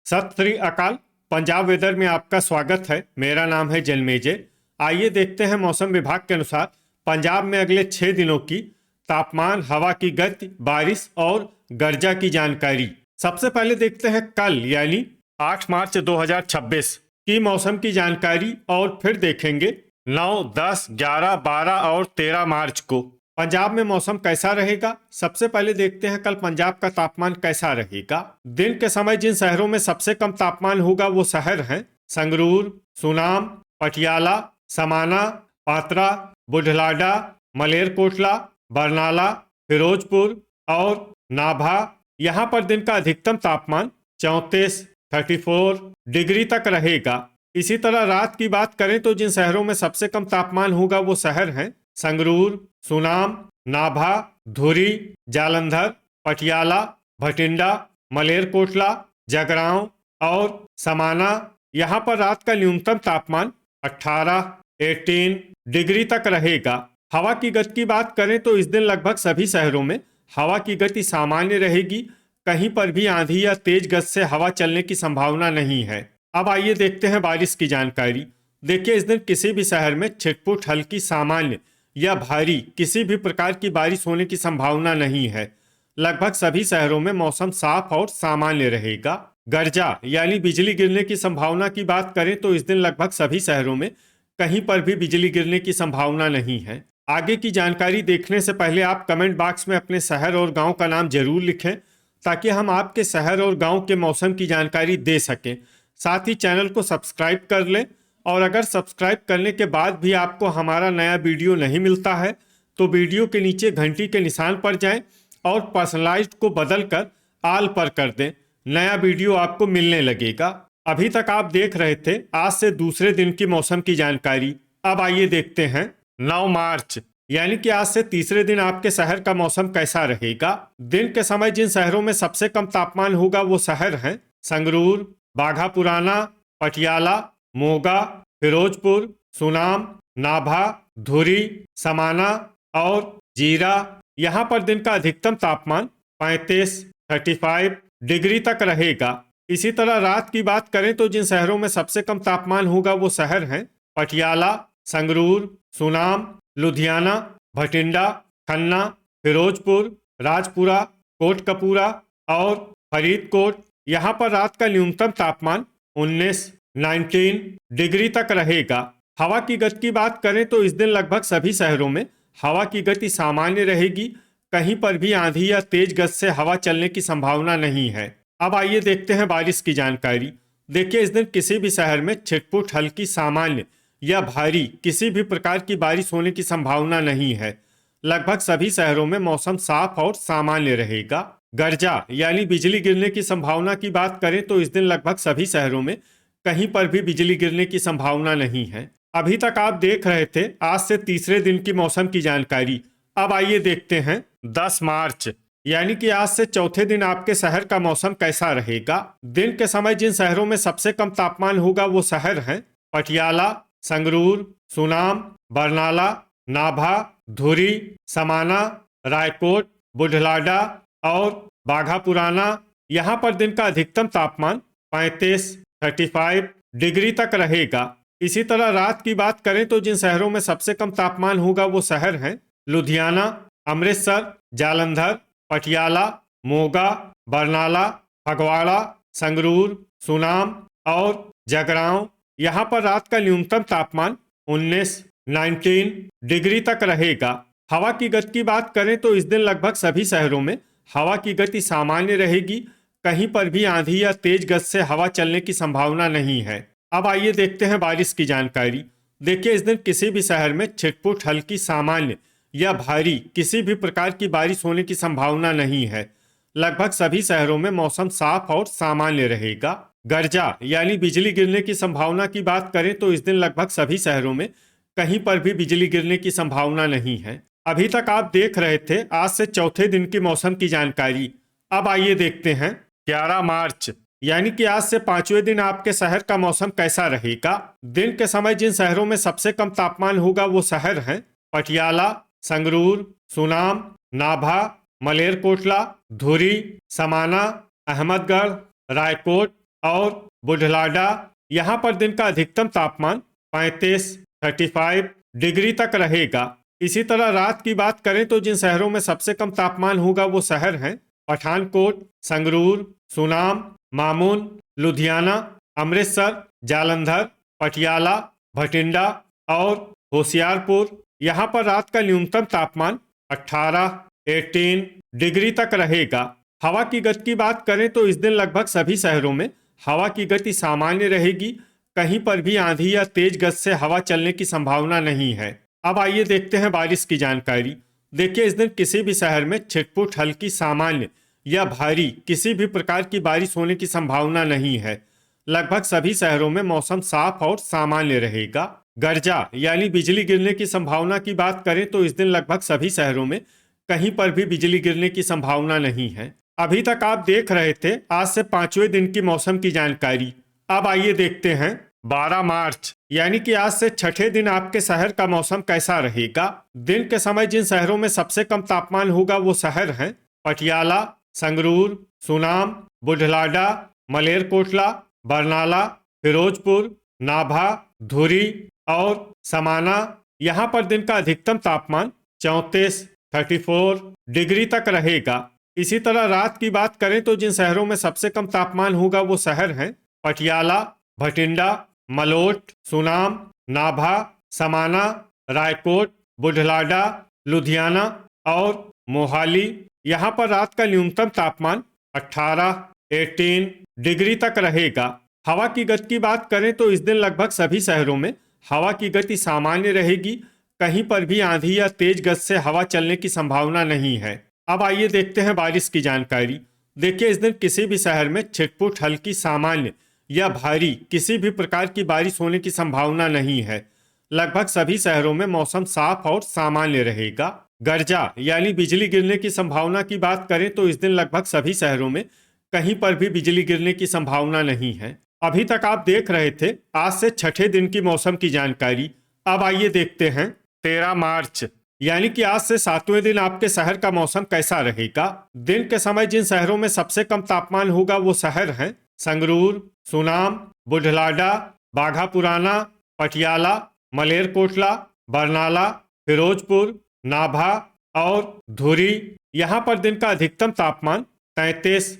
सत श्री अकाल। पंजाब वेदर में आपका स्वागत है। मेरा नाम है जन्मेजय। आइए देखते हैं मौसम विभाग के अनुसार पंजाब में अगले 6 दिनों की तापमान, हवा की गति, बारिश और गर्जा की जानकारी। सबसे पहले देखते हैं कल यानी 8 मार्च 2026 की मौसम की जानकारी और फिर देखेंगे 9, 10, 11, 12 और 13 मार्च को पंजाब में मौसम कैसा रहेगा। सबसे पहले देखते हैं कल पंजाब का तापमान कैसा रहेगा। दिन के समय जिन शहरों में सबसे कम तापमान होगा वो शहर हैं संगरूर, सुनाम, पटियाला, समाना, पात्रा, बुढलाडा, मलेरकोटला, बरनाला, फिरोजपुर और नाभा। यहाँ पर दिन का अधिकतम तापमान 34 डिग्री तक रहेगा। इसी तरह रात की बात करें तो जिन शहरों में सबसे कम तापमान होगा वो शहर हैं संगरूर, सुनाम, नाभा, धुरी, जालंधर, पटियाला, भटिंडा, मलेरकोटला, जगरांव और समाना। यहाँ पर रात का न्यूनतम तापमान 18 डिग्री तक रहेगा। हवा की गति की बात करें तो इस दिन लगभग सभी शहरों में हवा की गति सामान्य रहेगी। कहीं पर भी आंधी या तेज गति से हवा चलने की संभावना नहीं है। अब आइए देखते हैं बारिश की जानकारी। देखिए, इस दिन किसी भी शहर में छिटपुट, हल्की, सामान्य या भारी किसी भी प्रकार की बारिश होने की संभावना नहीं है। लगभग सभी शहरों में मौसम साफ और सामान्य रहेगा। गर्जा यानी बिजली गिरने की संभावना की बात करें तो इस दिन लगभग सभी शहरों में कहीं पर भी बिजली गिरने की संभावना नहीं है। आगे की जानकारी देखने से पहले आप कमेंट बॉक्स में अपने शहर और गांव का नाम जरूर लिखें ताकि हम आपके शहर और गांव के मौसम की जानकारी दे सकें। साथ ही चैनल को सब्सक्राइब कर लें और अगर सब्सक्राइब करने के बाद भी आपको हमारा नया वीडियो नहीं मिलता है तो वीडियो के नीचे घंटी के निशान पर जाएं और पर्सनलाइज्ड को बदलकर आल पर कर दें। नया वीडियो आपको मिलने लगेगा। अभी तक आप देख रहे थे आज से दूसरे दिन की मौसम की जानकारी। अब आइए देखते हैं 9 मार्च यानी कि आज से तीसरे दिन आपके शहर का मौसम कैसा रहेगा। दिन के समय जिन शहरों में सबसे कम तापमान होगा वो शहर हैं संगरूर, बाघा पुराना, पटियाला, मोगा, फिरोजपुर, सुनाम, नाभा, धुरी, समाना और जीरा। यहाँ पर दिन का अधिकतम तापमान 35 डिग्री तक रहेगा। इसी तरह रात की बात करें तो जिन शहरों में सबसे कम तापमान होगा वो शहर हैं पटियाला, संगरूर, सुनाम, लुधियाना, भटिंडा, खन्ना, फिरोजपुर, राजपुरा, कोटकपूरा और फरीदकोट। यहाँ पर रात का न्यूनतम तापमान 19 डिग्री तक रहेगा। हवा की गति की बात करें तो इस दिन लगभग सभी शहरों में हवा की गति सामान्य रहेगी। कहीं पर भी आंधी या तेज गति से हवा चलने की संभावना नहीं है। अब आइए देखते हैं बारिश की जानकारी। देखिए, इस दिन किसी भी शहर में छिटपुट, हल्की, सामान्य या भारी किसी भी प्रकार की बारिश होने की संभावना नहीं है। लगभग सभी शहरों में मौसम साफ और सामान्य रहेगा। गर्जा यानी बिजली गिरने की संभावना की बात करें तो इस दिन लगभग सभी शहरों में कहीं पर भी बिजली गिरने की संभावना नहीं है। अभी तक आप देख रहे थे आज से तीसरे दिन की मौसम की जानकारी। अब आइए देखते हैं 10 मार्च यानी कि आज से चौथे दिन आपके शहर का मौसम कैसा रहेगा। दिन के समय जिन शहरों में सबसे कम तापमान होगा वो शहर हैं पटियाला, संगरूर, सुनाम, बरनाला, नाभा, धुरी, समाना, रायकोट, बुढलाडा और बाघा पुराना। यहाँ पर दिन का अधिकतम तापमान 35 डिग्री तक रहेगा। इसी तरह रात की बात करें तो जिन शहरों में सबसे कम तापमान होगा वो शहर हैं लुधियाना, अमृतसर, जालंधर, पटियाला, मोगा, बरनाला, फगवाड़ा, संगरूर, सुनाम और जगरांव। यहाँ पर रात का न्यूनतम तापमान 19 डिग्री तक रहेगा। हवा की गति की बात करें तो इस दिन लगभग सभी शहरों में हवा की गति सामान्य रहेगी। कहीं पर भी आंधी या तेज गति से हवा चलने की संभावना नहीं है। अब आइए देखते हैं बारिश की जानकारी। देखिए, इस दिन किसी भी शहर में छिटपुट, हल्की, सामान्य या भारी किसी भी प्रकार की बारिश होने की संभावना नहीं है। लगभग सभी शहरों में मौसम साफ और सामान्य रहेगा। गर्जा यानी बिजली गिरने की संभावना की बात करें तो इस दिन लगभग सभी शहरों में कहीं पर भी बिजली गिरने की संभावना नहीं है। अभी तक आप देख रहे थे आज से चौथे दिन की मौसम की जानकारी। अब आइए देखते हैं 11 मार्च यानी कि आज से पांचवें दिन आपके शहर का मौसम कैसा रहेगा। दिन के समय जिन शहरों में सबसे कम तापमान होगा वो शहर हैं पटियाला, संगरूर, सुनाम, नाभा, मलेरकोटला, धुरी, समाना, अहमदगढ़, रायकोट, और बुढलाडा, यहाँ पर दिन का अधिकतम तापमान 35 डिग्री तक रहेगा। इसी तरह रात की बात करें तो जिन शहरों में सबसे कम तापमान होगा वो शहर हैं पठानकोट, संगरूर, सुनाम, मामून, लुधियाना, अमृतसर, जालंधर, पटियाला, भटिंडा और होशियारपुर। यहाँ पर रात का न्यूनतम तापमान 18 डिग्री तक रहेगा। हवा की गति की बात करें तो इस दिन लगभग सभी शहरों में हवा की गति सामान्य रहेगी। कहीं पर भी आंधी या तेज गति से हवा चलने की संभावना नहीं है। अब आइए देखते हैं बारिश की जानकारी। देखिए, इस दिन किसी भी शहर में छिटपुट हल्की सामान्य या भारी किसी भी प्रकार की बारिश होने की संभावना नहीं है। लगभग सभी शहरों में मौसम साफ और सामान्य रहेगा। गर्जा यानी बिजली गिरने की संभावना की बात करें तो इस दिन लगभग सभी शहरों में कहीं पर भी बिजली गिरने की संभावना नहीं है। अभी तक आप देख रहे थे आज से 5वें दिन की मौसम की जानकारी। अब आइए देखते हैं 12 मार्च यानी कि आज से छठे दिन आपके शहर का मौसम कैसा रहेगा। दिन के समय जिन शहरों में सबसे कम तापमान होगा वो शहर हैं पटियाला, संगरूर, सुनाम, बुढलाडा, मलेरकोटला, बरनाला, फिरोजपुर, नाभा, धुरी और समाना। यहाँ पर दिन का अधिकतम तापमान 34 डिग्री तक रहेगा। इसी तरह रात की बात करें तो जिन शहरों में सबसे कम तापमान होगा वो शहर हैं पटियाला, भटिंडा, मलोट, सुनाम, नाभा, समाना, रायकोट, बुढलाडा, लुधियाना और मोहाली। यहाँ पर रात का न्यूनतम तापमान 18 डिग्री तक रहेगा। हवा की गति की बात करें तो इस दिन लगभग सभी शहरों में हवा की गति सामान्य रहेगी। कहीं पर भी आंधी या तेज गति से हवा चलने की संभावना नहीं है। अब आइए देखते हैं बारिश की जानकारी। देखिए, इस दिन किसी भी शहर में छिटपुट हल्की सामान्य या भारी किसी भी प्रकार की बारिश होने की संभावना नहीं है। लगभग सभी शहरों में मौसम साफ और सामान्य रहेगा। गर्जा यानी बिजली गिरने की संभावना की बात करें तो इस दिन लगभग सभी शहरों में कहीं पर भी बिजली गिरने की संभावना नहीं है। अभी तक आप देख रहे थे आज से छठे दिन की मौसम की जानकारी। अब आइए देखते हैं 13 मार्च यानी कि आज से 7वें दिन आपके शहर का मौसम कैसा रहेगा। दिन के समय जिन शहरों में सबसे कम तापमान होगा वो शहर हैं संगरूर, सुनाम, बुढलाडा, बाघापुराना, पटियाला, मलेरकोटला, बरनाला, फिरोजपुर, नाभा और धुरी। यहाँ पर दिन का अधिकतम तापमान 33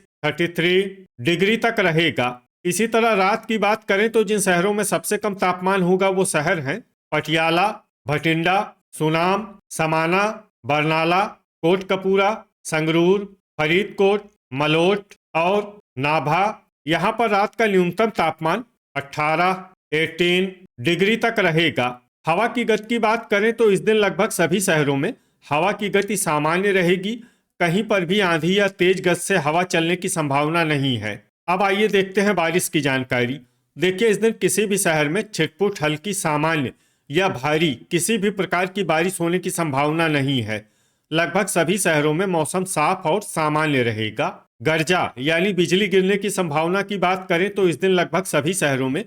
डिग्री तक रहेगा। इसी तरह रात की बात करें तो जिन शहरों में सबसे कम तापमान होगा वो शहर हैं पटियाला, भटिंडा, सुनाम, समाना, बरनाला, कोटकपूरा, संगरूर, फरीदकोट, मलोट और नाभा। यहाँ पर रात का न्यूनतम तापमान 18 डिग्री तक रहेगा। हवा की गति की बात करें तो इस दिन लगभग सभी शहरों में हवा की गति सामान्य रहेगी। कहीं पर भी आंधी या तेज गति से हवा चलने की संभावना नहीं है। अब आइए देखते हैं बारिश की जानकारी। देखिए, इस दिन किसी भी शहर में छिटपुट हल्की सामान्य या भारी किसी भी प्रकार की बारिश होने की संभावना नहीं है। लगभग सभी शहरों में मौसम साफ और सामान्य रहेगा। गर्जा यानी बिजली गिरने की संभावना की बात करें तो इस दिन लगभग सभी शहरों में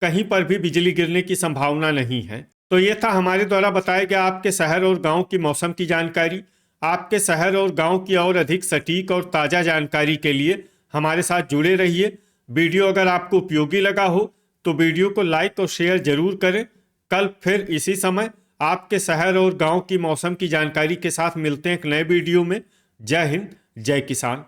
कहीं पर भी बिजली गिरने की संभावना नहीं है। तो ये था हमारे द्वारा बताया गया आपके शहर और गांव की मौसम की जानकारी। आपके शहर और गांव की और अधिक सटीक और ताज़ा जानकारी के लिए हमारे साथ जुड़े रहिए। वीडियो अगर आपको उपयोगी लगा हो तो वीडियो को लाइक और शेयर जरूर करें। कल फिर इसी समय आपके शहर और गांव की मौसम की जानकारी के साथ मिलते हैं एक नए वीडियो में। जय हिंद, जय किसान।